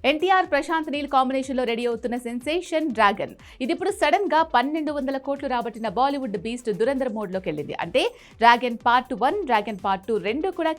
NTR Prashanth Neel combination లో ready అవుతున్న sensation dragon. ఇది ఇప్పుడు సడన్ గా 1200 కోట్లు రాబట్టిన బాలీవుడ్ బీస్ట్ దురంధర్ మోడ్ లోకి వెళ్ళింది. అంటే డ్రాగన్ పార్ట్ 1, డ్రాగన్ పార్ట్ 2 రెండు కూడా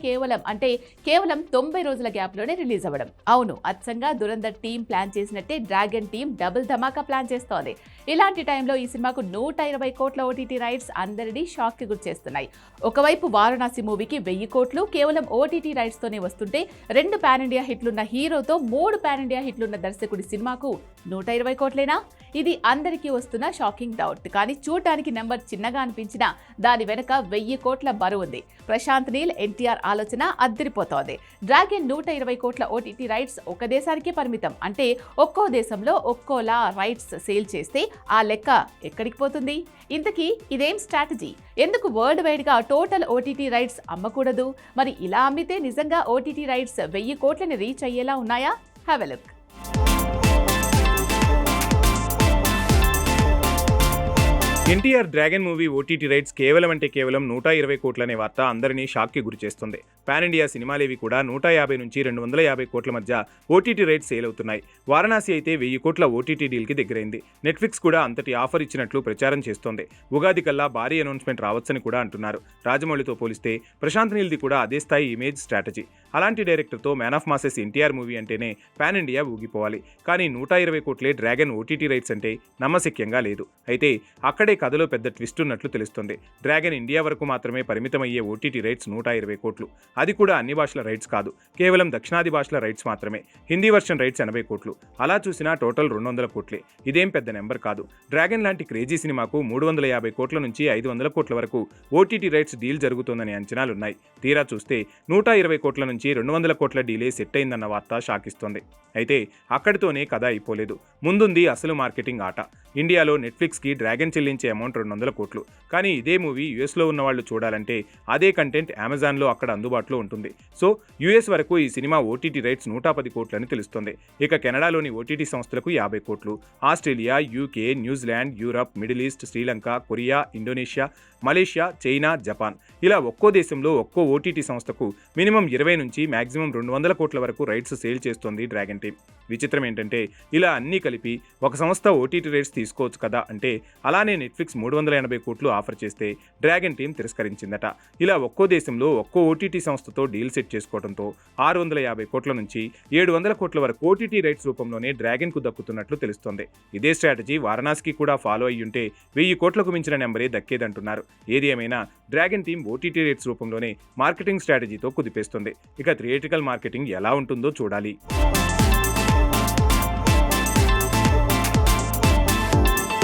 కేవలం 90 రోజుల గ్యాప్ లోనే రిలీజ్ అవ్వడం. అవును, అచ్చంగా దురంధర్ టీం ప్లాన్ చేసినట్టే డ్రాగన్ టీం డబుల్ ధమాకా ప్లాన్ చేస్తోంది. ఇలాంటి టైంలో ఈ సినిమాకు 120 కోట్ల ఓటీటీ రైట్స్ అందరినీ షాక్ కి గురిచేస్తున్నాయి. ఒకవైపు వారణాసి మూవీకి 1000 కోట్లు కేవలం ఓటీటీ రైట్స్ తోనే వస్తుంటే, 2 పాన్ ఇండియా హిట్లున్న హీరోతో 3 పాన్ ఇండియా హిట్లున్న దర్శకుడి సినిమాకు 120 కోట్లేనా? ఇది అందరికీ వస్తున్న షాకింగ్ డౌట్. కానీ చూడటానికి నెంబర్ చిన్నగా అనిపించినా దాని వెనక 1000 కోట్ల బరువు ఉంది. ప్రశాంత్ నీల్, ఎన్టీఆర్ ఆలోచన అద్దరిపోతోంది. డ్రాగన్ 120 కోట్ల ఓటీటీ రైట్స్ ఒక దేశానికే పరిమితం. అంటే ఒక్కో దేశంలో ఒక్కోలా రైట్స్ సేల్ చేస్తే ఆ లెక్క ఎక్కడికి పోతుంది? ఇంతకీ ఇదేం స్ట్రాటజీ? ఎందుకు వరల్డ్ వైడ్ గా టోటల్ ఓటీటీ రైట్స్ అమ్మకూడదు? మరి ఇలా అమ్మితే నిజంగా ఓటీటీ రైట్స్ 1000 కోట్లని రీచ్ అయ్యేలా ఉన్నాయా? Have a look. NTR dragon movie OTT rights కేవలం 120 కోట్లనే వార్త అందరినీ షాక్కి గురిచేస్తుంది. పాన్ ఇండియా సినిమాలేవి కూడా 150 నుంచి 250 కోట్ల మధ్య ఓటీటీ రైట్స్ సేల్ అవుతున్నాయి. వారణాసి అయితే 1000 కోట్ల ఓటీటీ డీల్కి దగ్గరైంది. నెట్ఫ్లిక్స్ కూడా అంతటి ఆఫర్ ఇచ్చినట్లు ప్రచారం చేస్తోంది. ఉగాది కల్లా భారీ అనౌన్స్మెంట్ రావచ్చని కూడా అంటున్నారు. రాజమౌళితో పోలిస్తే ప్రశాంత్ నీల్ది కూడా అదే స్థాయి ఇమేజ్ స్ట్రాటజీ. అలాంటి డైరెక్టర్తో man of masses NTR movie అంటేనే పాన్ ఇండియా ఊగిపోవాలి. కానీ 120 కోట్లే డ్రాగన్ ఓటీటీ రైట్స్ అంటే నమ్మశక్యంగా లేదు. అయితే అక్కడే కథలో పెద్ద ట్విస్ట్ ఉన్నట్లు తెలుస్తుంది. డ్రాగన్ ఇండియా వరకు మాత్రమే పరిమితమయ్యే ఓటీటీ రైట్స్ 120 కోట్లు. అది కూడా అన్ని భాషల రైట్స్ కాదు, కేవలం దక్షిణాది భాషల రైట్స్ మాత్రమే. హిందీ వర్షన్ రైట్స్ 80 కోట్లు. అలా చూసినా టోటల్ 200 కోట్లే. ఇదేం పెద్ద నెంబర్ కాదు. డ్రాగన్ లాంటి క్రేజీ సినిమాకు 350 కోట్ల నుంచి 500 కోట్ల వరకు ఓటీటీ రైట్స్ డీల్ జరుగుతోందని అంచనాలున్నాయి. తీరా చూస్తే 120 కోట్ల నుంచి 200 కోట్ల డీలే సెట్ అయిందన్న వార్త షాకిస్తోంది. అయితే అక్కడితోనే కథ అయిపోలేదు. ముందుంది అసలు మార్కెటింగ్ ఆట. ఇండియాలో నెట్ఫ్లిక్స్కి డ్రాగన్ చెల్లించే అమౌంట్ 200 కోట్లు. కానీ ఇదే మూవీ యూఎస్లో ఉన్న వాళ్ళు చూడాలంటే అదే కంటెంట్ అమెజాన్లో అక్కడ అందుబాటులో ఉంటుంది. సో యూఎస్ వరకు ఈ సినిమా ఓటీటీ రైట్స్ 110 కోట్లు అని తెలుస్తుంది. ఇక కెనడాలోని ఓటీటీ సంస్థలకు 50 కోట్లు. Australia, UK, New Zealand, Europe, middle east, Sri Lanka, Korea, Indonesia, Malaysia, China, Japan ఇలా ఒక్కో దేశంలో ఒక్కో ఓటీటీ సంస్థకు మినిమం 20 నుంచి మ్యాక్సిమం 200 కోట్ల వరకు రైట్స్ సేల్ చేస్తోంది డ్రాగన్ టీమ్. విచిత్రం ఏంటంటే ఇలా అన్నీ కలిపి ఒక సంస్థ ఓటీటీ రైట్స్ తీసుకోవచ్చు కదా అంటే, అలానే నెట్ఫ్లిక్స్ 380 కోట్లు ఆఫర్ చేస్తే డ్రాగన్ టీమ్ తిరస్కరించిందట. ఇలా ఒక్కో దేశంలో ఒక్కో ఓటీటీ సంస్థతో డీల్ సెట్ చేసుకోవడంతో 650 కోట్ల నుంచి 700 కోట్ల వరకు ఓటీటీ రైట్స్ రూపంలోనే డ్రాగన్ కు దక్కుతున్నట్లు తెలుస్తోంది. ఇదే స్ట్రాటజీ వారణాసికి కూడా ఫాలో అయ్యుంటే 1000 కోట్లకు మించిన నెంబరే దక్కేదంటున్నారు. ఏది ఏమైనా డ్రాగన్ టీమ్ ఓటీటీ రైట్స్ రూపంలోనే మార్కెటింగ్ స్ట్రాటజీతో కుదిపేస్తుంది. ఇక థియేట్రికల్ మార్కెటింగ్ ఎలా ఉంటుందో చూడాలి.